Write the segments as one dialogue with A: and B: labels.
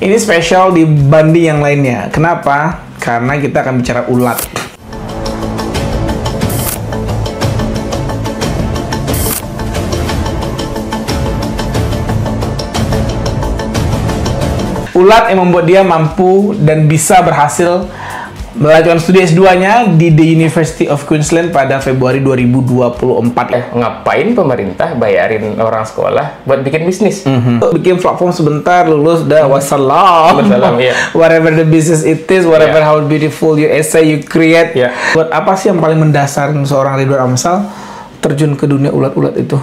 A: Ini spesial dibanding yang lainnya. Kenapa? Karena kita akan bicara ulat. Ulat yang membuat dia mampu dan bisa berhasil melanjutkan studi S2-nya di The University of Queensland pada Februari 2024.
B: Ngapain pemerintah bayarin orang sekolah buat bikin bisnis?
A: Bikin platform sebentar, lulus, dah wassalam.
B: Iya.
A: Whatever the business it is, whatever how beautiful your essay you create. Buat apa sih yang paling mendasar seorang Ridwan Amsal terjun ke dunia ulat-ulat itu?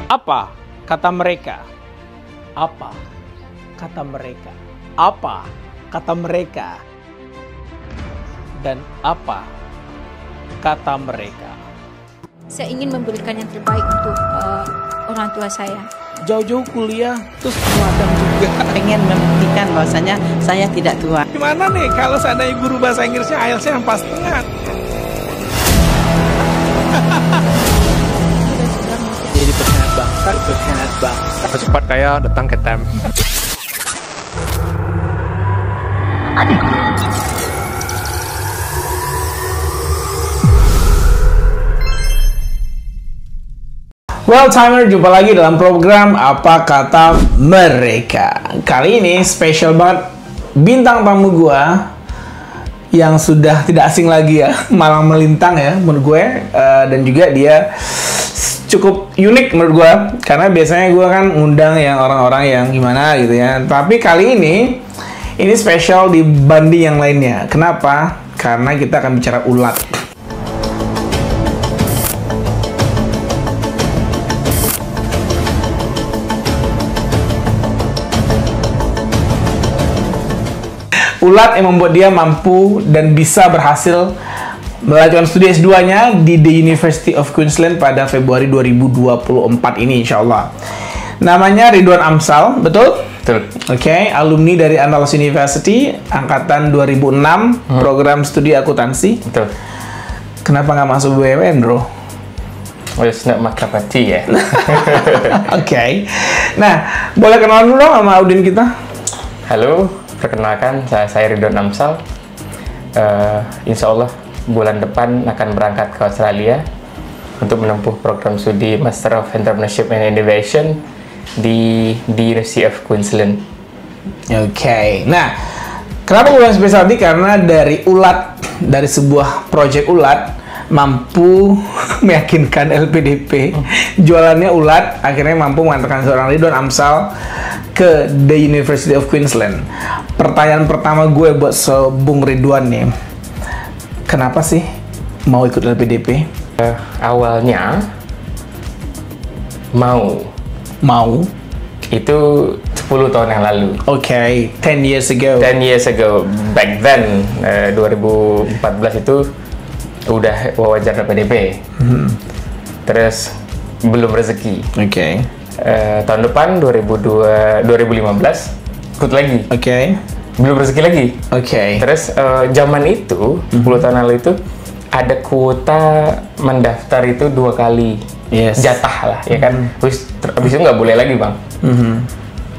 A: Apa kata mereka? Apa kata mereka? Apa kata mereka? Dan apa kata mereka?
C: Saya ingin memberikan yang terbaik untuk orang tua saya.
A: Jauh-jauh kuliah, terus magang juga.
D: Pengen membuktikan bahwasanya saya tidak tua.
A: Gimana nih kalau seandainya guru bahasa Inggrisnya IELTS-nya 4,5? Jadi pengkhianat bangsa.
E: Cepat kaya datang ke TEM.
A: Well timer, jumpa lagi dalam program Apa Kata Mereka. Kali ini spesial banget, bintang tamu gua yang sudah tidak asing lagi ya, malang melintang ya menurut gue, dan juga dia cukup unik menurut gue, karena biasanya gue kan ngundang yang orang-orang yang gimana gitu ya, tapi kali ini spesial dibanding yang lainnya. Kenapa? Karena kita akan bicara ulat. Ulat yang membuat dia mampu dan bisa berhasil melanjutkan studi S2-nya di The University of Queensland pada Februari 2024 ini, insya Allah. Namanya Ridwan Amsal, betul?
B: Betul.
A: Oke, alumni dari Andalus University, angkatan 2006, program studi akuntansi.
B: Betul.
A: Kenapa nggak masuk BUMN, bro?
B: Oh, it's not my cup of tea ya.
A: Oke. Nah, boleh kenalan dulu dong sama audien kita?
B: Halo, perkenalkan saya Ridwan Amsal. Insya Allah bulan depan akan berangkat ke Australia untuk menempuh program studi Master of Entrepreneurship and Innovation di University of Queensland.
A: Oke. Nah, kenapa gue bilang spesial tadi? Karena dari ulat, dari sebuah project ulat mampu meyakinkan LPDP, jualannya ulat, akhirnya mampu mengantarkan seorang Ridwan Amsal ke The University of Queensland. Pertanyaan pertama gue buat Bung Ridwan nih, kenapa sih mau ikut LPDP?
B: Awalnya mau itu 10 tahun yang lalu.
A: Oke, 10 years ago.
B: 10 years ago, back then, 2014 itu udah wawancara LPDP. Terus belum rezeki.
A: Oke.
B: Tahun depan 2015 ikut lagi.
A: Oke.
B: Belum rezeki lagi.
A: Oke.
B: Terus zaman itu 10 tahun lalu itu ada kuota mendaftar itu 2 kali.
A: Yes.
B: Jatah lah ya kan. Habis itu nggak boleh lagi, Bang.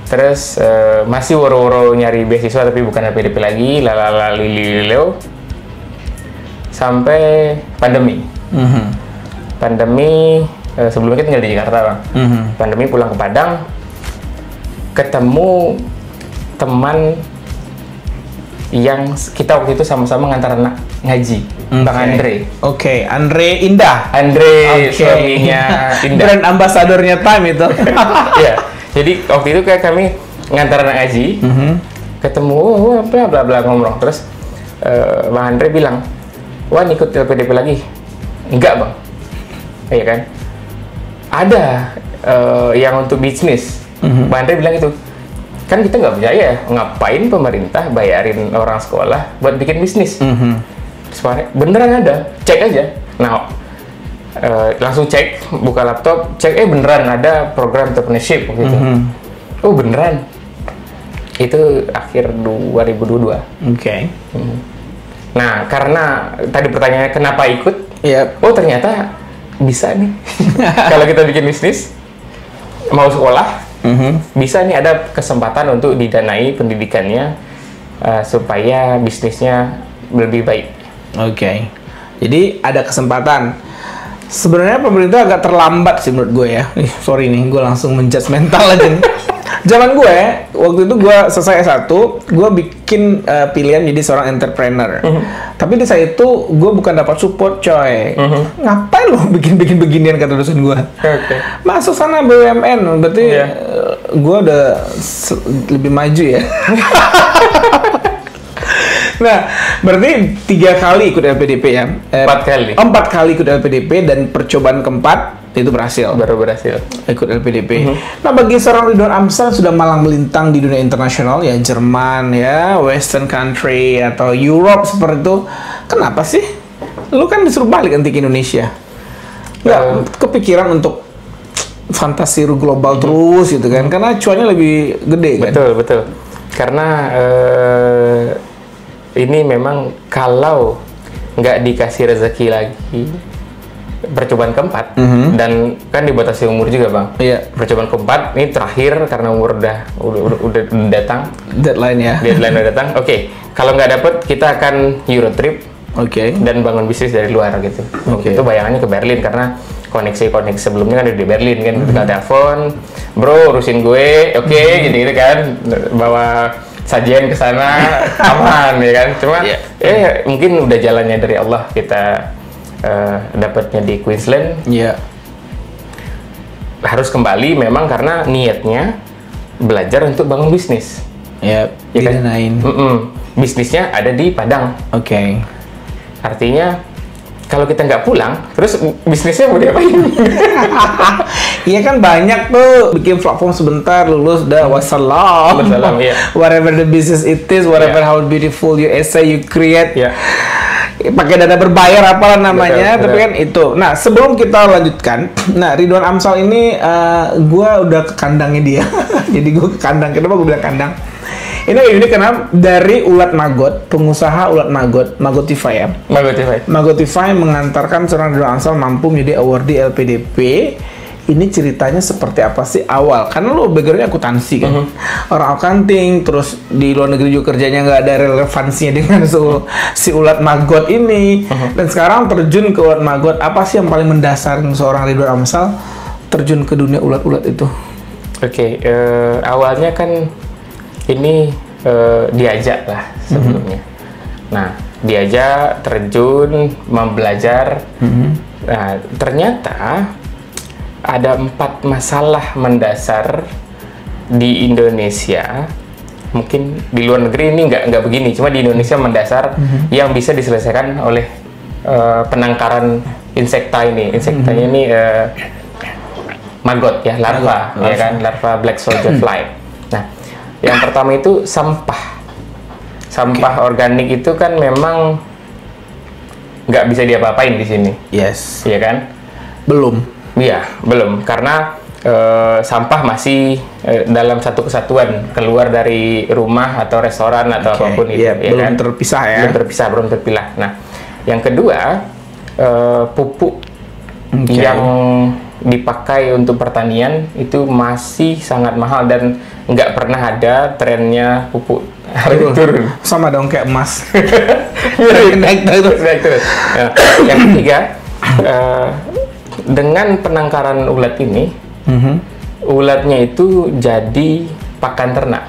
B: Terus masih woro-woro nyari beasiswa tapi bukan LPDP lagi, lalalilililo sampai pandemi. Pandemi, sebelumnya kita tinggal di Jakarta, Bang. Pandemi pulang ke Padang, ketemu teman yang kita waktu itu sama-sama ngantar anak ngaji, Bang Andre.
A: Oke, Andre Indah.
B: Andre, suaminya Indah.
A: Brand ambasadornya Time itu.
B: Iya. Jadi waktu itu kayak kami ngantar anak ngaji, ketemu, bla bla bla ngomong. Terus Bang Andre bilang, "Wah, ikut LPDP lagi?" Enggak, Bang. Iya kan? Ada yang untuk bisnis. Bang Andre bilang itu, kan kita nggak percaya, ngapain pemerintah bayarin orang sekolah buat bikin bisnis? Beneran ada, cek aja. Nah, langsung cek, buka laptop, cek, beneran ada program entrepreneurship gitu. Oh beneran, itu akhir 2022.
A: Oke.
B: Nah, karena tadi pertanyaannya kenapa ikut? Oh ternyata bisa nih. Kalau kita bikin bisnis, mau sekolah, bisa nih ada kesempatan untuk didanai pendidikannya supaya bisnisnya lebih baik.
A: Oke. Jadi ada kesempatan. Sebenarnya pemerintah agak terlambat sih menurut gue ya. Sorry nih, gue langsung menjudgmental aja nih. Zaman gue, waktu itu gue selesai S1, gue bikin pilihan jadi seorang entrepreneur. Tapi di saat itu gue bukan dapat support, coy. Ngapain lo bikin beginian, kata dosen gue. Masuk sana BUMN, berarti gue udah lebih maju ya. Nah, berarti 3 kali ikut LPDP ya?
B: 4 kali.
A: 4 kali ikut LPDP dan percobaan keempat itu berhasil.
B: Baru berhasil.
A: Ikut LPDP. Nah, bagi seorang Ridwan Amsal sudah malang melintang di dunia internasional ya, Jerman ya, Western country atau Europe seperti itu. Kenapa sih? Lu kan disuruh balik nanti ke Indonesia. Nggak kepikiran untuk fantasi global terus gitu kan? Karena cuannya lebih gede kan?
B: Betul. Karena ini memang kalau nggak dikasih rezeki lagi percobaan keempat dan kan dibatasi umur juga, Bang.
A: Iya.
B: Percobaan keempat ini terakhir karena umur udah datang.
A: Deadline ya.
B: Deadline udah datang. Oke. Kalau nggak dapet kita akan Eurotrip.
A: Oke.
B: Dan bangun bisnis dari luar gitu. Itu bayangannya ke Berlin karena koneksi sebelumnya kan di Berlin kan, tinggal telepon, bro urusin gue, gitu kan, bawa sajian ke sana aman ya kan. Cuma mungkin udah jalannya dari Allah kita dapatnya di Queensland. Harus kembali memang karena niatnya belajar untuk bangun bisnis.
A: Ya kan?
B: Bisnisnya ada di Padang. Artinya kalau kita nggak pulang, terus bisnisnya mau diapain?
A: Iya kan banyak tuh bikin platform sebentar lulus udah wassalam.
B: Iya.
A: Whatever the business it is, whatever how beautiful you essay you create. Pakai dana berbayar apalah namanya,
B: betul.
A: Tapi kan itu. Nah, sebelum kita lanjutkan, nah Ridwan Amsal ini gua udah ke kandangnya dia. Jadi gua ke kandang. Kenapa gua bilang kandang? Ini karena dari Ulat Magot, pengusaha Ulat Magot, Magotify ya. Magotify mengantarkan seorang Ridwan Amsal mampu menjadi awardee LPDP. Ini ceritanya seperti apa sih awal? Karena lo backgroundnya akuntansi kan, orang accounting, terus di luar negeri juga kerjanya nggak ada relevansinya dengan si Ulat Magot ini. Dan sekarang terjun ke Ulat Magot, apa sih yang paling mendasar seorang Ridwan Amsal terjun ke dunia ulat-ulat itu?
B: Awalnya kan ini diajak lah sebelumnya. Nah, diajak terjun, membelajar. Nah, ternyata ada 4 masalah mendasar di Indonesia. Mungkin di luar negeri ini nggak begini, cuma di Indonesia mendasar yang bisa diselesaikan oleh penangkaran insekta ini. Insektanya ini maggot ya, larva. Ya kan, larva black soldier fly. Nah, yang pertama itu sampah. Sampah organik itu kan memang nggak bisa diapa-apain di sini.
A: Yes.
B: Iya kan?
A: Belum.
B: Iya, belum. Karena sampah masih dalam satu kesatuan, keluar dari rumah atau restoran atau apapun itu.
A: Ya belum kan? Terpisah ya?
B: Belum terpilah. Nah, yang kedua, pupuk yang dipakai untuk pertanian itu masih sangat mahal dan nggak pernah ada trennya pupuk harga turun.
A: Sama dong kayak emas.
B: Naik terus. Nah, yang ketiga, dengan penangkaran ulat ini, ulatnya itu jadi pakan ternak.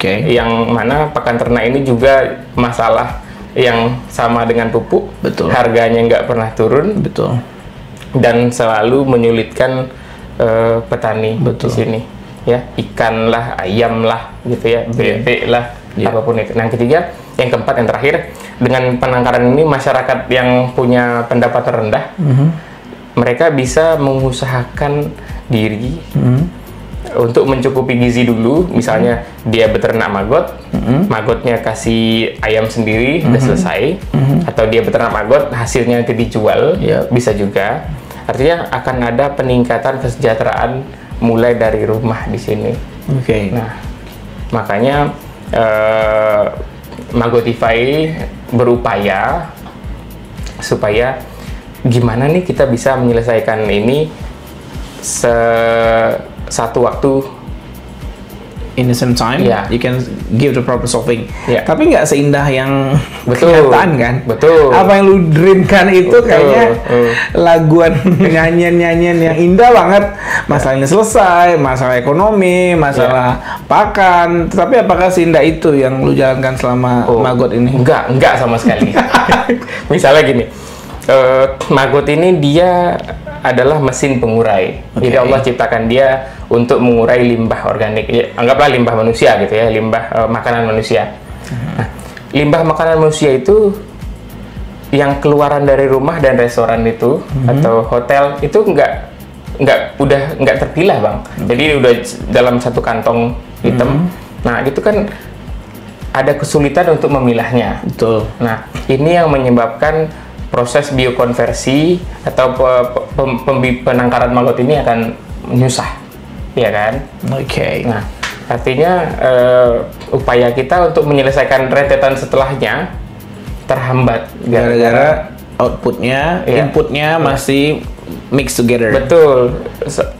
B: Yang mana pakan ternak ini juga masalah yang sama dengan pupuk.
A: Betul.
B: Harganya nggak pernah turun.
A: Betul.
B: Dan selalu menyulitkan petani
A: Betul.
B: di sini. Ya, ikan lah, ayam lah, gitu ya, bebek lah, apapun itu. Nah, yang ketiga, yang keempat, yang terakhir, dengan penangkaran ini masyarakat yang punya pendapatan rendah, mereka bisa mengusahakan diri untuk mencukupi gizi dulu. Misalnya dia beternak maggot, magotnya kasih ayam sendiri, udah selesai. Atau dia beternak maggot, hasilnya nanti dijual, bisa juga. Artinya akan ada peningkatan kesejahteraan mulai dari rumah di sini. Nah, makanya Magotify berupaya supaya gimana nih kita bisa menyelesaikan ini satu waktu
A: in the same time,
B: Yeah.
A: you can give the proper solving.
B: Yeah.
A: Tapi nggak seindah yang
B: Betul.
A: kenyataan kan?
B: Betul.
A: Apa yang lu dreamkan itu
B: Betul.
A: kayaknya laguan nyanyian-nyanyian yang indah banget. Masalah ini selesai, masalah ekonomi, masalah pakan. Tapi apakah seindah itu yang lu jalankan selama Magot ini?
B: Enggak sama sekali. Misalnya gini, Magot ini dia adalah mesin pengurai. Jadi Allah ciptakan dia untuk mengurai limbah organik. Ya, anggaplah limbah manusia gitu ya, limbah makanan manusia. Nah, limbah makanan manusia itu yang keluaran dari rumah dan restoran itu atau hotel itu udah nggak terpilah, Bang. Jadi udah dalam satu kantong hitam. Nah, itu kan ada kesulitan untuk memilahnya.
A: Betul.
B: Nah, ini yang menyebabkan proses biokonversi atau penangkaran maggot ini akan nyusah, ya kan?
A: Oke.
B: Nah, artinya upaya kita untuk menyelesaikan rentetan setelahnya terhambat
A: Gara-gara outputnya, inputnya masih mix together.
B: Betul,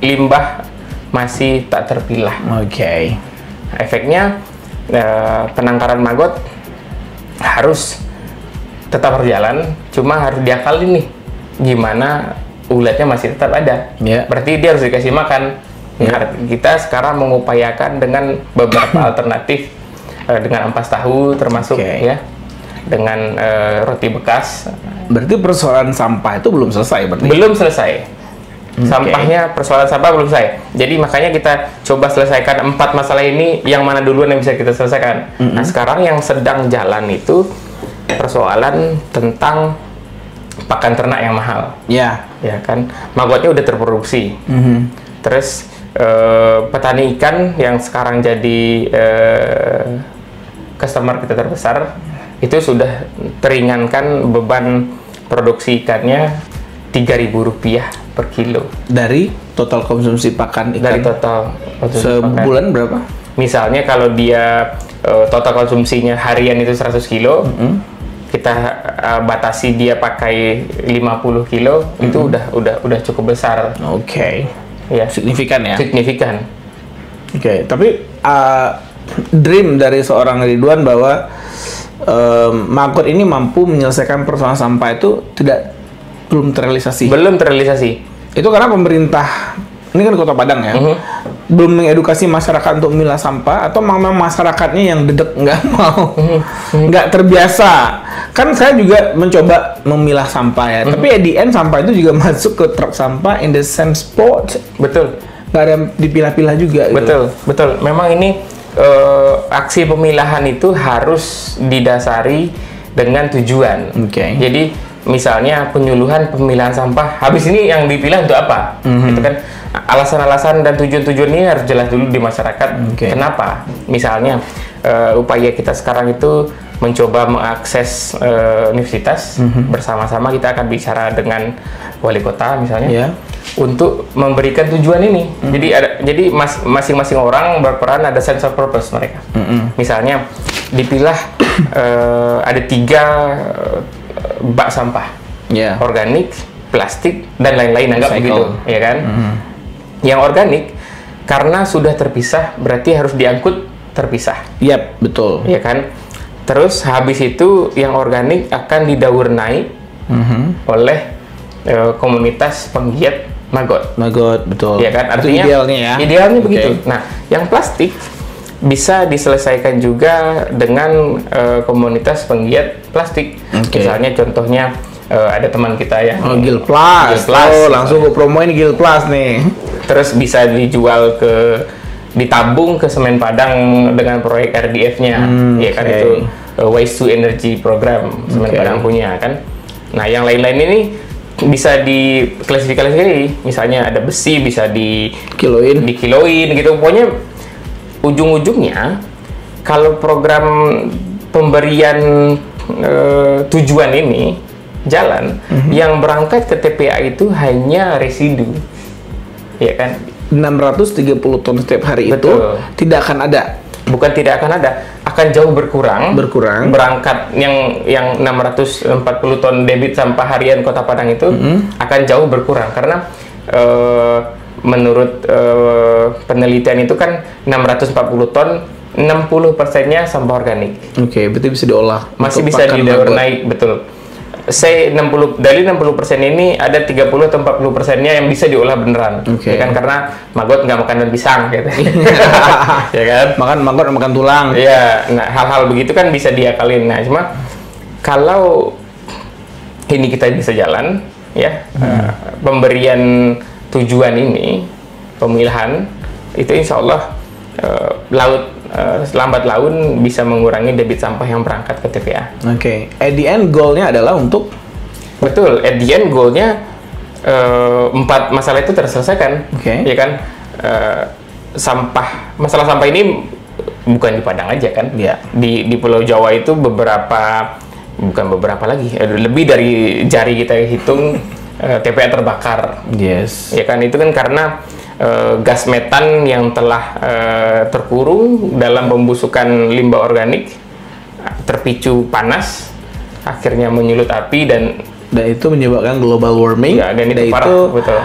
B: limbah masih tak terpilah.
A: Oke.
B: Efeknya penangkaran maggot harus tetap berjalan, cuma harus diakalin nih gimana ulatnya masih tetap ada. Berarti dia harus dikasih makan. Nah, kita sekarang mengupayakan dengan beberapa alternatif dengan ampas tahu termasuk ya, dengan roti bekas.
A: Berarti persoalan sampah itu belum selesai berarti?
B: Belum selesai. Sampahnya, persoalan sampah belum selesai. Jadi makanya kita coba selesaikan 4 masalah ini, yang mana duluan yang bisa kita selesaikan. Nah, sekarang yang sedang jalan itu persoalan tentang pakan ternak yang mahal. Ya kan, maggotnya udah terproduksi. Terus petani ikan yang sekarang jadi customer kita terbesar itu sudah teringankan beban produksi ikannya Rp3.000 per kilo.
A: Dari total konsumsi pakan ikan?
B: Dari total konsumsi
A: sebulan
B: pakan.
A: Berapa?
B: Misalnya kalau dia total konsumsinya harian itu 100 kilo, kita batasi dia pakai 50 kilo, itu udah cukup besar. Ya.
A: Signifikan ya?
B: Signifikan.
A: Tapi dream dari seorang Ridwan bahwa Magot ini mampu menyelesaikan persoalan sampah itu belum terrealisasi.
B: Belum terrealisasi.
A: Itu karena pemerintah, ini kan Kota Padang ya, belum mengedukasi masyarakat untuk memilah sampah, atau memang masyarakatnya yang dedek nggak mau, nggak terbiasa. Kan saya juga mencoba memilah sampah ya, tapi at the end sampah itu juga masuk ke truk sampah in the same spot.
B: Betul.
A: Nggak ada dipilah-pilah juga.
B: Betul. Memang ini aksi pemilahan itu harus didasari dengan tujuan. Jadi misalnya penyuluhan pemilahan sampah, habis ini yang dipilah untuk apa? Itu kan alasan-alasan dan tujuan-tujuan ini harus jelas dulu di masyarakat. Kenapa? Misalnya upaya kita sekarang itu mencoba mengakses universitas, bersama-sama kita akan bicara dengan wali kota misalnya, untuk memberikan tujuan ini. Jadi masing-masing orang berperan, ada sense of purpose mereka. Misalnya dipilah ada 3 bak sampah, organik, plastik, dan lain-lain, anggap begitu, ya kan? Yang organik karena sudah terpisah berarti harus diangkut terpisah.
A: Betul.
B: Ya kan? Terus habis itu yang organik akan didaur naik oleh komunitas penggiat Magot,
A: betul.
B: Ya kan? Artinya
A: itu idealnya ya.
B: Idealnya begitu. Nah, yang plastik bisa diselesaikan juga dengan komunitas penggiat plastik. Misalnya contohnya ada teman kita ya.
A: Gilplas. Langsung gue promoin Gilplas nih.
B: Terus bisa dijual ditabung ke Semen Padang dengan proyek RDF-nya, ya kan, itu Waste to Energy program Semen Padang punya kan. Nah, yang lain-lain ini bisa diklasifikasi, misalnya ada besi bisa dikiloin gitu. Pokoknya ujung-ujungnya kalau program pemberian tujuan ini jalan, yang berangkat ke TPA itu hanya residu, ya kan. 630
A: ton setiap hari.
B: Betul.
A: Itu tidak akan ada.
B: Bukan tidak akan ada, akan jauh berkurang. Berangkat yang 640 ton debit sampah harian Kota Padang itu akan jauh berkurang karena menurut penelitian itu kan 640 ton, 60%-nya sampah organik.
A: Oke, berarti bisa diolah.
B: Masih
A: untuk
B: bisa
A: pakan
B: didaur
A: maggot.
B: naik, betul. Dari 60% ini ada 30 atau 40%-nya yang bisa diolah beneran.
A: Oke.
B: Ya kan, karena maggot nggak makan daun pisang gitu. Ya kan?
A: Makan maggot, makan tulang.
B: Iya, nah hal-hal begitu kan bisa diakalin. Nah, cuma kalau ini kita bisa jalan, ya, pemberian tujuan ini, pemilahan, itu insya Allah laut lambat laun bisa mengurangi debit sampah yang berangkat ke TPA.
A: Oke, at the end goalnya adalah untuk
B: Betul, at the end goalnya 4 masalah itu terselesaikan.
A: Oke.
B: Ya kan, masalah sampah ini bukan di Padang aja kan.
A: Iya.
B: Di Pulau Jawa itu bukan beberapa lagi, lebih dari jari kita hitung TPA terbakar.
A: yes.
B: Ya kan, itu kan karena gas metan yang telah terkurung dalam pembusukan limbah organik terpicu panas, akhirnya menyulut api dan
A: itu menyebabkan global warming.
B: Ya, dan itu parah, betul.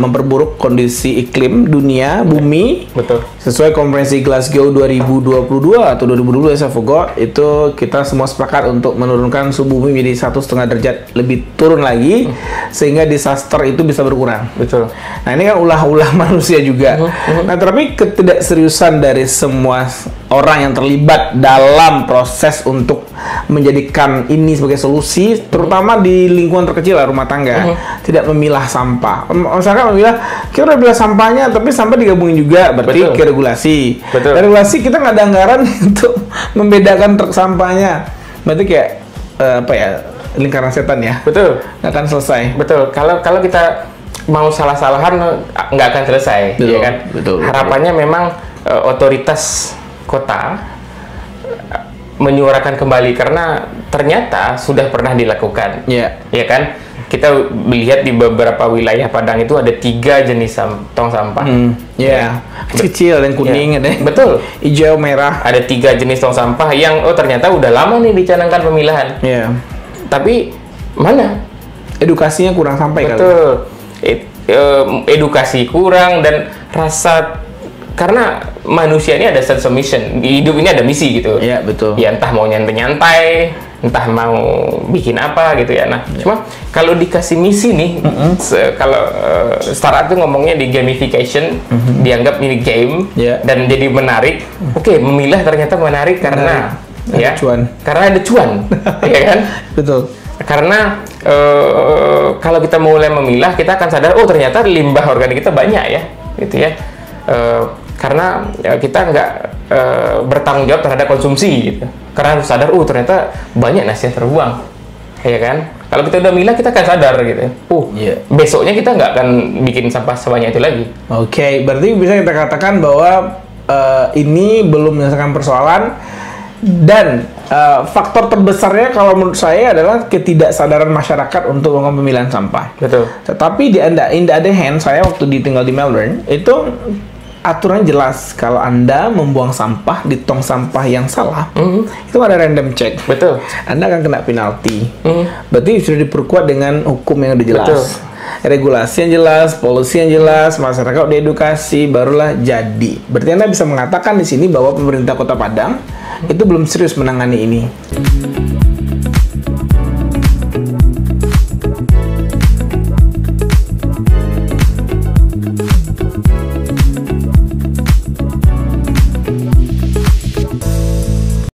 A: Memperburuk kondisi iklim dunia, bumi.
B: Betul.
A: Sesuai konferensi Glasgow 2022 atau 2022, saya forgot, itu kita semua sepakat untuk menurunkan suhu bumi menjadi 1,5 derajat lebih turun lagi, sehingga disaster itu bisa berkurang.
B: Betul.
A: Nah, ini kan ulah-ulah manusia juga. Nah, tapi ketidakseriusan dari semua orang yang terlibat dalam proses untuk menjadikan ini sebagai solusi, terutama di lingkungan terkecil lah, rumah tangga, tidak memilah sampah. Misalkan memilah, kita udah pilah sampahnya, tapi sampah digabungin juga, berarti
B: Betul.
A: ke regulasi.
B: Betul.
A: Regulasi kita nggak ada anggaran untuk membedakan truk sampahnya. Berarti kayak apa ya, lingkaran setan ya.
B: Betul.
A: Nggak akan selesai.
B: Betul. Kalau kita mau salah-salahan nggak akan selesai,
A: Betul,
B: ya kan?
A: betul.
B: Harapannya memang otoritas kota menyuarakan kembali, karena ternyata sudah pernah dilakukan.
A: Iya.
B: Ya kan? Kita melihat di beberapa wilayah Padang itu ada 3 jenis tong sampah.
A: Ya, kecil, ada yang kuning,
B: Ya,
A: ada yang
B: betul.
A: hijau, merah.
B: Ada 3 jenis tong sampah yang ternyata udah lama nih dicanangkan pemilahan.
A: Ya,
B: Tapi mana?
A: edukasinya kurang sampai kali.
B: Betul. Edukasi kurang dan rasa, karena manusia ini ada sense of mission. Di hidup ini ada misi gitu.
A: Iya, betul.
B: Ya entah mau nyantai-nyantai, entah mau bikin apa gitu ya. Nah, cuma kalau dikasih misi nih, kalau startup tuh ngomongnya di gamification, dianggap ini game dan jadi menarik. Oke, memilah ternyata menarik karena
A: Ada cuan.
B: Karena ada cuan, ya kan?
A: Betul.
B: Karena kalau kita mulai memilah, kita akan sadar, oh ternyata limbah organik kita banyak ya, gitu ya. Karena kita nggak bertanggung jawab terhadap konsumsi, gitu. Karena harus sadar, oh ternyata banyak nasi yang terbuang, ya kan? Kalau kita udah milah, kita akan sadar gitu. Besoknya kita nggak akan bikin sampah sebanyak itu lagi.
A: Oke, berarti bisa kita katakan bahwa ini belum menyelesaikan persoalan, dan faktor terbesarnya kalau menurut saya adalah ketidaksadaran masyarakat untuk melakukan pemilihan sampah.
B: Betul.
A: Tetapi in the other hand, saya waktu tinggal di Melbourne, itu aturan jelas kalau Anda membuang sampah di tong sampah yang salah, itu ada random check.
B: Betul.
A: Anda akan kena penalti. Berarti sudah diperkuat dengan hukum yang udah jelas.
B: Betul.
A: Regulasi yang jelas, polisi yang jelas, masyarakat diedukasi, barulah jadi. Berarti Anda bisa mengatakan di sini bahwa pemerintah Kota Padang itu belum serius menangani ini.